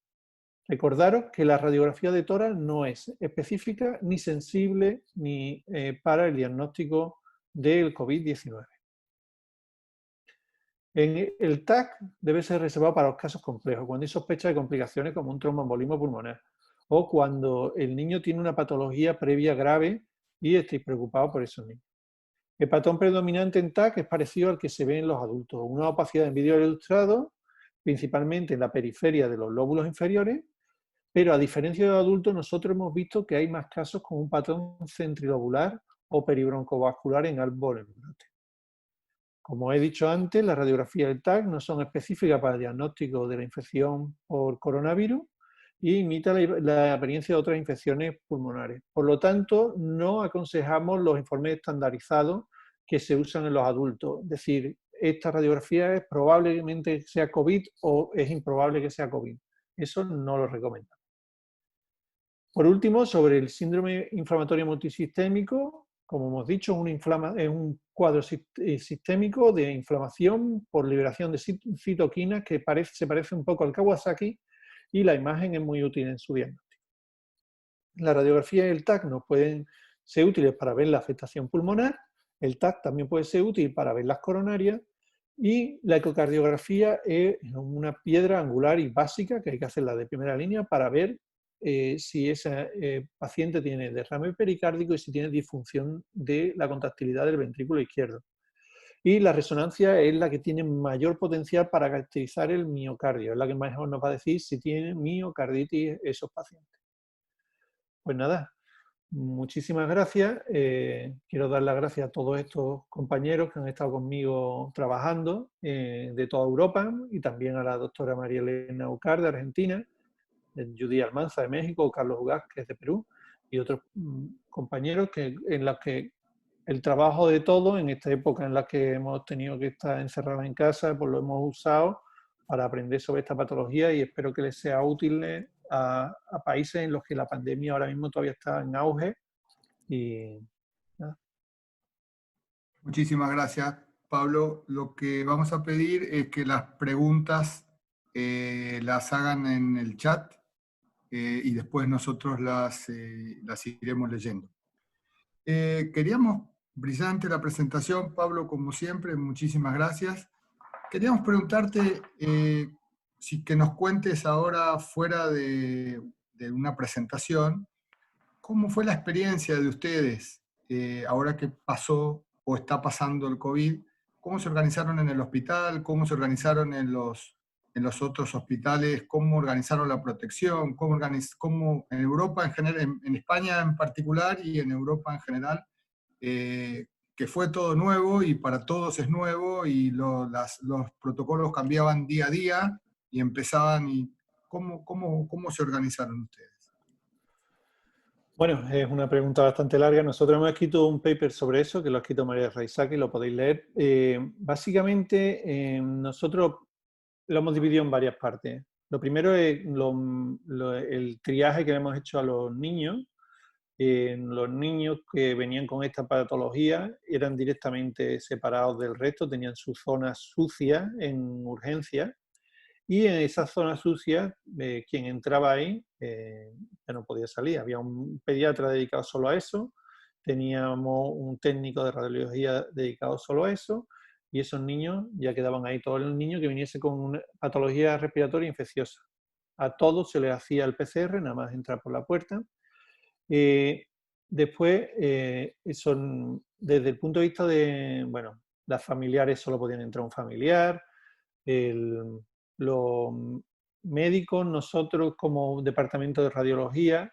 Recordaros que la radiografía de tórax no es específica ni sensible ni para el diagnóstico del COVID-19. El TAC debe ser reservado para los casos complejos, cuando hay sospecha de complicaciones como un tromboembolismo pulmonar o cuando el niño tiene una patología previa grave y estéis preocupados por esos niños. El patrón predominante en TAC es parecido al que se ve en los adultos, una opacidad en vídeo ilustrado, principalmente en la periferia de los lóbulos inferiores, pero a diferencia de los adultos, nosotros hemos visto que hay más casos con un patrón centrilobular o peribroncovascular en árbol en brote. Como he dicho antes, las radiografías del TAC no son específicas para el diagnóstico de la infección por coronavirus y imitan la apariencia de otras infecciones pulmonares. Por lo tanto, no aconsejamos los informes estandarizados que se usan en los adultos. Es decir, esta radiografía es probablemente sea COVID o es improbable que sea COVID. Eso no lo recomendamos. Por último, sobre el síndrome inflamatorio multisistémico, como hemos dicho, es un cuadro sistémico de inflamación por liberación de citoquinas que se parece un poco al Kawasaki y la imagen es muy útil en su diagnóstico. La radiografía y el TAC nos pueden ser útiles para ver la afectación pulmonar, el TAC también puede ser útil para ver las coronarias y la ecocardiografía es una piedra angular y básica que hay que hacerla de primera línea para ver si ese paciente tiene derrame pericárdico y si tiene disfunción de la contractilidad del ventrículo izquierdo. Y la resonancia es la que tiene mayor potencial para caracterizar el miocardio, es la que mejor nos va a decir si tiene miocarditis esos pacientes. Pues nada, muchísimas gracias. Quiero dar las gracias a todos estos compañeros que han estado conmigo trabajando de toda Europa y también a la doctora María Elena Ucar de Argentina, Judy Almanza de México, Carlos Ugaz, que es de Perú, y otros compañeros en los que el trabajo de todos, en esta época en la que hemos tenido que estar encerrados en casa, pues lo hemos usado para aprender sobre esta patología y espero que les sea útil a países en los que la pandemia ahora mismo todavía está en auge. Y nada. Muchísimas gracias, Pablo. Lo que vamos a pedir es que las preguntas las hagan en el chat y después nosotros las iremos leyendo. Queríamos, brillante la presentación, Pablo, como siempre, muchísimas gracias. Queríamos preguntarte si que nos cuentes ahora, fuera de una presentación, ¿cómo fue la experiencia de ustedes ahora que pasó o está pasando el COVID? ¿Cómo se organizaron en el hospital? ¿Cómo se organizaron en los en los otros hospitales, cómo organizaron la protección, cómo en Europa en general, en España en particular y en Europa en general, que fue todo nuevo y para todos es nuevo y los protocolos cambiaban día a día y empezaban. Y ¿cómo se organizaron ustedes? Bueno, es una pregunta bastante larga. Nosotros hemos escrito un paper sobre eso, que lo ha escrito María Reisaki, lo podéis leer. Básicamente, nosotros lo hemos dividido en varias partes. Lo primero es el triaje que hemos hecho a los niños. Los niños que venían con esta patología eran directamente separados del resto, tenían su zona sucia en urgencia. Y en esa zona sucia, quien entraba ahí ya no podía salir. Había un pediatra dedicado solo a eso, teníamos un técnico de radiología dedicado solo a eso, y esos niños ya quedaban ahí. Todo el niño que viniese con una patología respiratoria infecciosa. A todos se les hacía el PCR, nada más entrar por la puerta. Después, desde el punto de vista de, bueno, las familiares solo podían entrar un familiar. Los médicos, nosotros como departamento de radiología,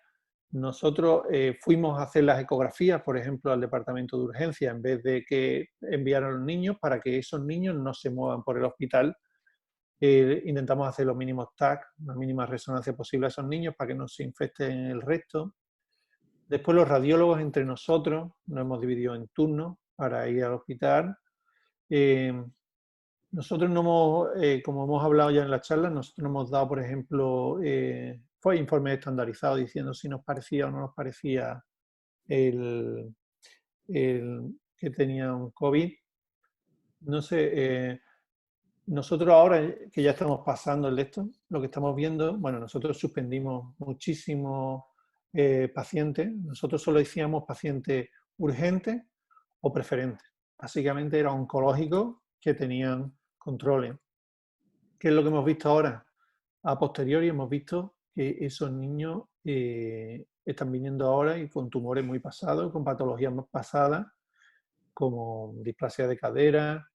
nosotros fuimos a hacer las ecografías, por ejemplo, al departamento de urgencia, en vez de que enviaran a los niños, para que esos niños no se muevan por el hospital. Intentamos hacer los mínimos TAC, la mínima resonancia posible a esos niños para que no se infecten el resto. Después los radiólogos entre nosotros nos hemos dividido en turnos para ir al hospital. Nosotros no hemos, como hemos hablado ya en la charla, nosotros no hemos dado, por ejemplo, informes estandarizados diciendo si nos parecía o no nos parecía el que tenían COVID. No sé, nosotros ahora que ya estamos pasando el esto, lo que estamos viendo, bueno, nosotros suspendimos muchísimos pacientes. Nosotros solo decíamos pacientes urgentes o preferentes. Básicamente eran oncológicos que tenían controles. ¿Qué es lo que hemos visto ahora? A posteriori hemos visto que esos niños están viniendo ahora y con tumores muy pasados, con patologías más pasadas, como displasia de cadera,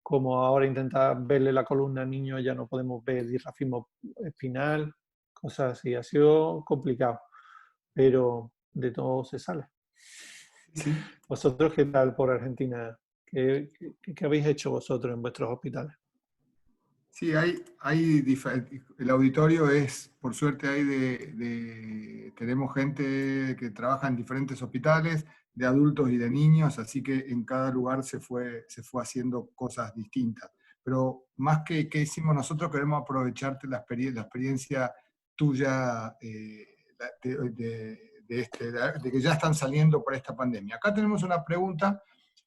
como ahora intentar verle la columna al niño, ya no podemos ver dirrafismo espinal, cosas así. Ha sido complicado, pero de todo se sale. Sí. ¿Vosotros qué tal por Argentina? ¿Qué habéis hecho vosotros en vuestros hospitales? Sí, el auditorio es, por suerte, tenemos gente que trabaja en diferentes hospitales, de adultos y de niños, así que en cada lugar se fue haciendo cosas distintas. Pero más que qué hicimos nosotros, queremos aprovecharte la experiencia tuya de que ya están saliendo por esta pandemia. Acá tenemos una pregunta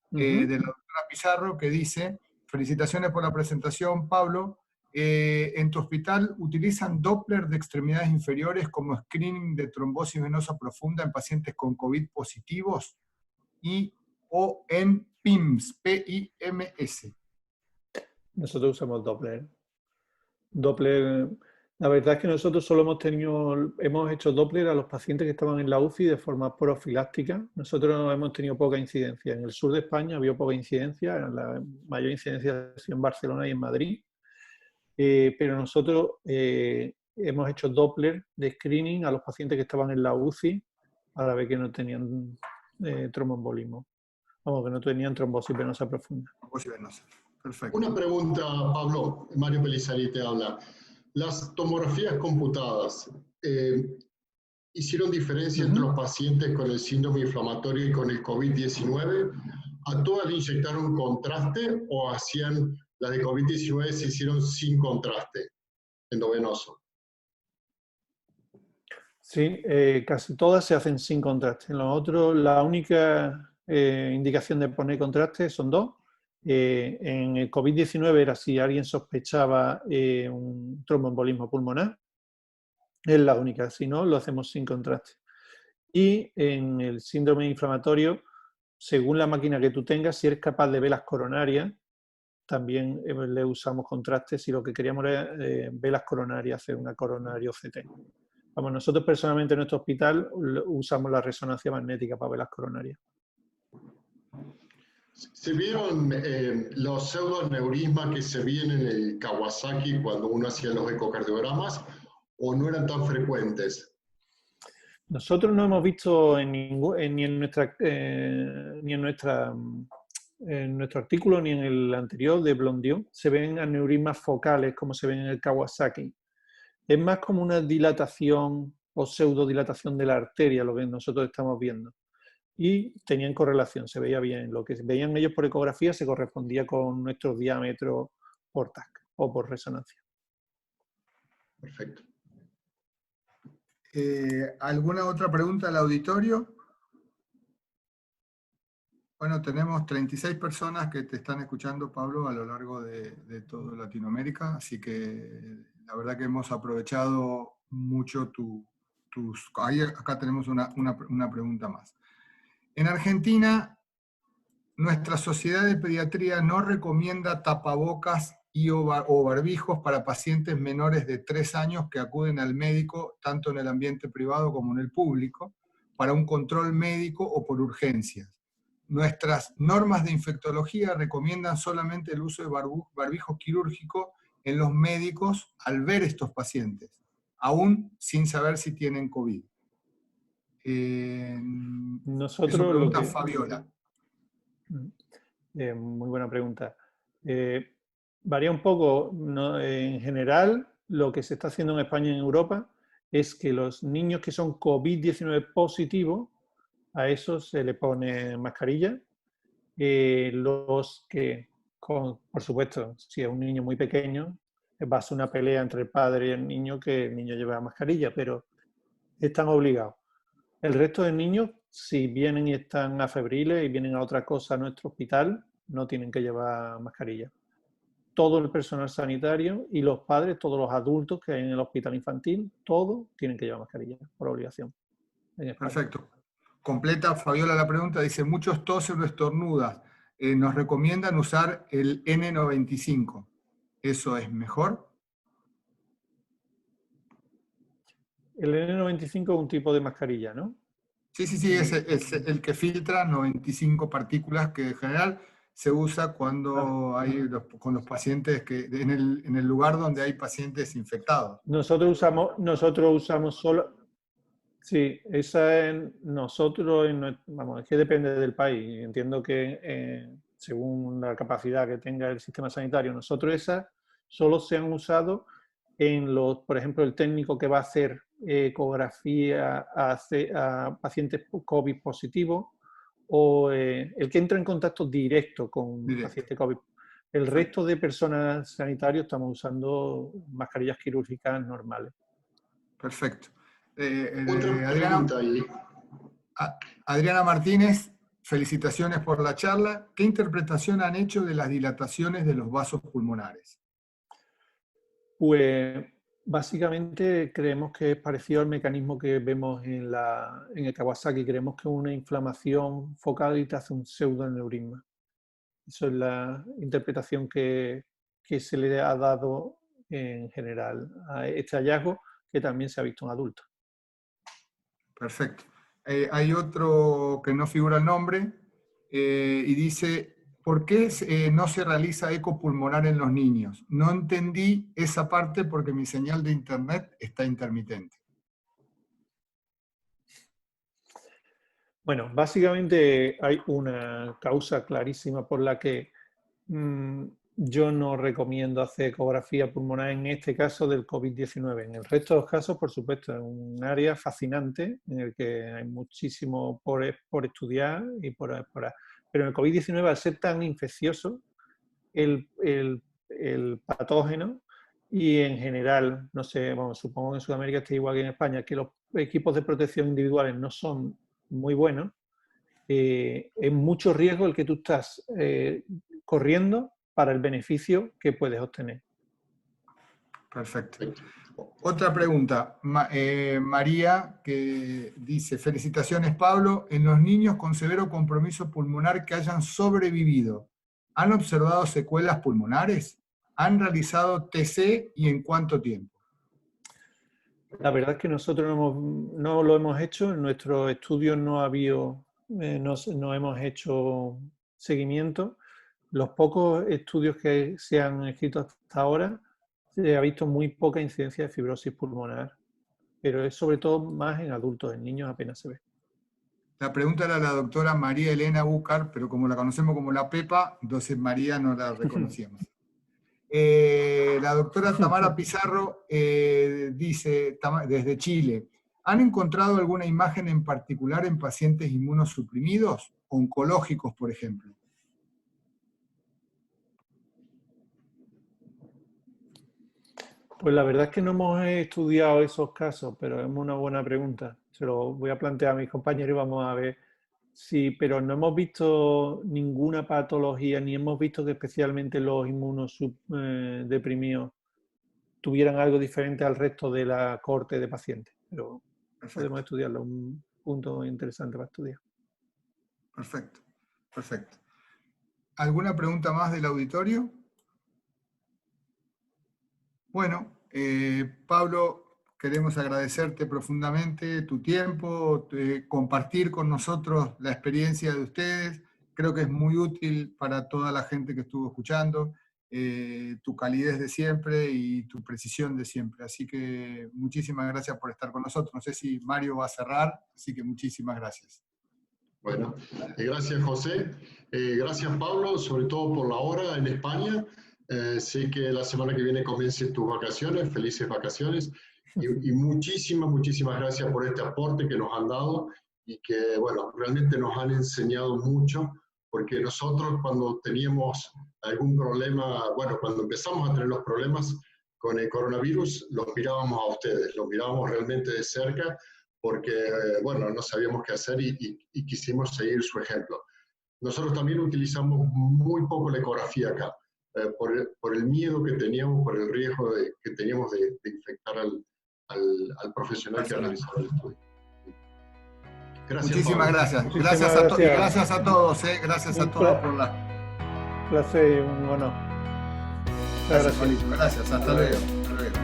de la doctora Pizarro que dice: felicitaciones por la presentación, Pablo. ¿En tu hospital utilizan Doppler de extremidades inferiores como screening de trombosis venosa profunda en pacientes con COVID positivos? O en PIMS, P-I-M-S. Nosotros usamos Doppler. Doppler, la verdad es que nosotros solo hemos hecho Doppler a los pacientes que estaban en la UCI de forma profiláctica. Nosotros hemos tenido poca incidencia. En el sur de España había poca incidencia, la mayor incidencia ha sido en Barcelona y en Madrid. Pero nosotros hemos hecho Doppler de screening a los pacientes que estaban en la UCI a la vez que no tenían tromboembolismo. Vamos, que no tenían trombosis venosa profunda. Trombosis venosa. Perfecto. Una pregunta, Pablo. Mario Pelizari te habla. Las tomografías computadas, ¿hicieron diferencia entre los pacientes con el síndrome inflamatorio y con el COVID-19? ¿A todas le inyectaron contraste o hacían las de COVID-19 se hicieron sin contraste endovenoso? Sí, casi todas se hacen sin contraste. En los otros, la única indicación de poner contraste son dos. En el COVID-19 era si alguien sospechaba un tromboembolismo pulmonar. Es la única, si no, lo hacemos sin contraste. Y en el síndrome inflamatorio, según la máquina que tú tengas, si eres capaz de velas coronarias, también le usamos contraste si lo que queríamos era velas coronarias, hacer una coronario CT. Vamos, nosotros personalmente en nuestro hospital usamos la resonancia magnética para velas coronarias. ¿Se vieron los pseudoneurismas que se ven en el Kawasaki cuando uno hacía los ecocardiogramas o no eran tan frecuentes? Nosotros no hemos visto ni en nuestro artículo ni en el anterior de Blondiot, se ven aneurismas focales como se ven en el Kawasaki. Es más como una dilatación o pseudodilatación de la arteria lo que nosotros estamos viendo. Y tenían correlación, se veía bien. Lo que veían ellos por ecografía se correspondía con nuestros diámetros por TAC o por resonancia. Perfecto. ¿Alguna otra pregunta al auditorio? Bueno, tenemos 36 personas que te están escuchando, Pablo, a lo largo de toda Latinoamérica, así que la verdad que hemos aprovechado mucho tus... Acá tenemos una pregunta más. En Argentina, nuestra sociedad de pediatría no recomienda tapabocas o barbijos para pacientes menores de 3 años que acuden al médico, tanto en el ambiente privado como en el público, para un control médico o por urgencias. Nuestras normas de infectología recomiendan solamente el uso de barbijo quirúrgico en los médicos al ver estos pacientes, aún sin saber si tienen COVID. Nosotros eso pregunta Fabiola. Muy buena pregunta. Varía un poco, ¿no? En general, lo que se está haciendo en España y en Europa es que los niños que son COVID-19 positivos, a esos se le pone mascarilla. Los que, por supuesto, si es un niño muy pequeño, va a ser una pelea entre el padre y el niño que el niño lleva mascarilla, pero están obligados. El resto de niños, si vienen y están afebriles y vienen a otra cosa a nuestro hospital, no tienen que llevar mascarilla. Todo el personal sanitario y los padres, todos los adultos que hay en el hospital infantil, todos tienen que llevar mascarilla por obligación. Perfecto. Completa Fabiola la pregunta, dice, muchos tosen o estornudas, nos recomiendan usar el N95. ¿Eso es mejor? El N95 es un tipo de mascarilla, ¿no? Sí, es el que filtra 95 partículas que en general se usa cuando con los pacientes, en el lugar donde hay pacientes infectados. Nosotros usamos solo... Sí, esa es nosotros, vamos, es que depende del país. Entiendo que según la capacidad que tenga el sistema sanitario, nosotros esas solo se han usado en los, por ejemplo, el técnico que va a hacer ecografía a pacientes COVID positivos o el que entra en contacto directo con pacientes COVID. El resto de personas sanitarios estamos usando mascarillas quirúrgicas normales. Perfecto. Otra pregunta ahí. Adriana Martínez, felicitaciones por la charla. ¿Qué interpretación han hecho de las dilataciones de los vasos pulmonares? Pues básicamente creemos que es parecido al mecanismo que vemos en el Kawasaki. Creemos que es una inflamación focal y te hace un pseudoneurisma. Eso es la interpretación que se le ha dado en general a este hallazgo, que también se ha visto en adultos. Perfecto. Hay otro que no figura el nombre y dice, ¿por qué no se realiza eco pulmonar en los niños? No entendí esa parte porque mi señal de internet está intermitente. Bueno, básicamente hay una causa clarísima por la que yo no recomiendo hacer ecografía pulmonar en este caso del COVID-19. En el resto de los casos, por supuesto, es un área fascinante en el que hay muchísimo por estudiar y por pero en el COVID-19, al ser tan infeccioso, el patógeno y en general, no sé, bueno, supongo que en Sudamérica esté igual que en España, que los equipos de protección individuales no son muy buenos, es mucho riesgo el que tú estás corriendo para el beneficio que puedes obtener. Perfecto. Otra pregunta, María, que dice, felicitaciones Pablo, en los niños con severo compromiso pulmonar que hayan sobrevivido, ¿han observado secuelas pulmonares? ¿Han realizado TC y en cuánto tiempo? La verdad es que nosotros no lo hemos hecho, en nuestros estudios no hemos hecho seguimiento. Los pocos estudios que se han escrito hasta ahora, se ha visto muy poca incidencia de fibrosis pulmonar, pero es sobre todo más en adultos, en niños apenas se ve. La pregunta era la doctora María Elena Búcar, pero como la conocemos como la Pepa, entonces María no la reconocíamos. La doctora Tamara Pizarro dice, desde Chile, ¿han encontrado alguna imagen en particular en pacientes inmunosuprimidos, oncológicos, por ejemplo? Pues la verdad es que no hemos estudiado esos casos, pero es una buena pregunta. Se lo voy a plantear a mis compañeros y vamos a ver. Sí, pero no hemos visto ninguna patología, ni hemos visto que especialmente los inmunodeprimidos tuvieran algo diferente al resto de la cohorte de pacientes. Pero podemos estudiarlo, un punto interesante para estudiar. Perfecto, perfecto. ¿Alguna pregunta más del auditorio? Bueno, Pablo, queremos agradecerte profundamente tu tiempo, compartir con nosotros la experiencia de ustedes. Creo que es muy útil para toda la gente que estuvo escuchando, tu calidez de siempre y tu precisión de siempre. Así que muchísimas gracias por estar con nosotros. No sé si Mario va a cerrar, así que muchísimas gracias. Bueno, gracias José, gracias Pablo, sobre todo por la hora en España. Sé que la semana que viene comiencen tus vacaciones, felices vacaciones, y muchísimas gracias por este aporte que nos han dado y que, bueno, realmente nos han enseñado mucho, porque nosotros cuando teníamos algún problema, bueno, cuando empezamos a tener los problemas con el coronavirus, los mirábamos a ustedes, los mirábamos realmente de cerca, porque, bueno, no sabíamos qué hacer y quisimos seguir su ejemplo. Nosotros también utilizamos muy poco la ecografía acá. Por el miedo que teníamos, por el riesgo que teníamos de infectar al profesional que ha realizado el estudio. Gracias, muchísimas Pablo. gracias. Gracias a todos. Gracias a todos. Gracias a todos por placer y un honor. Gracias. Hasta luego. Hasta luego.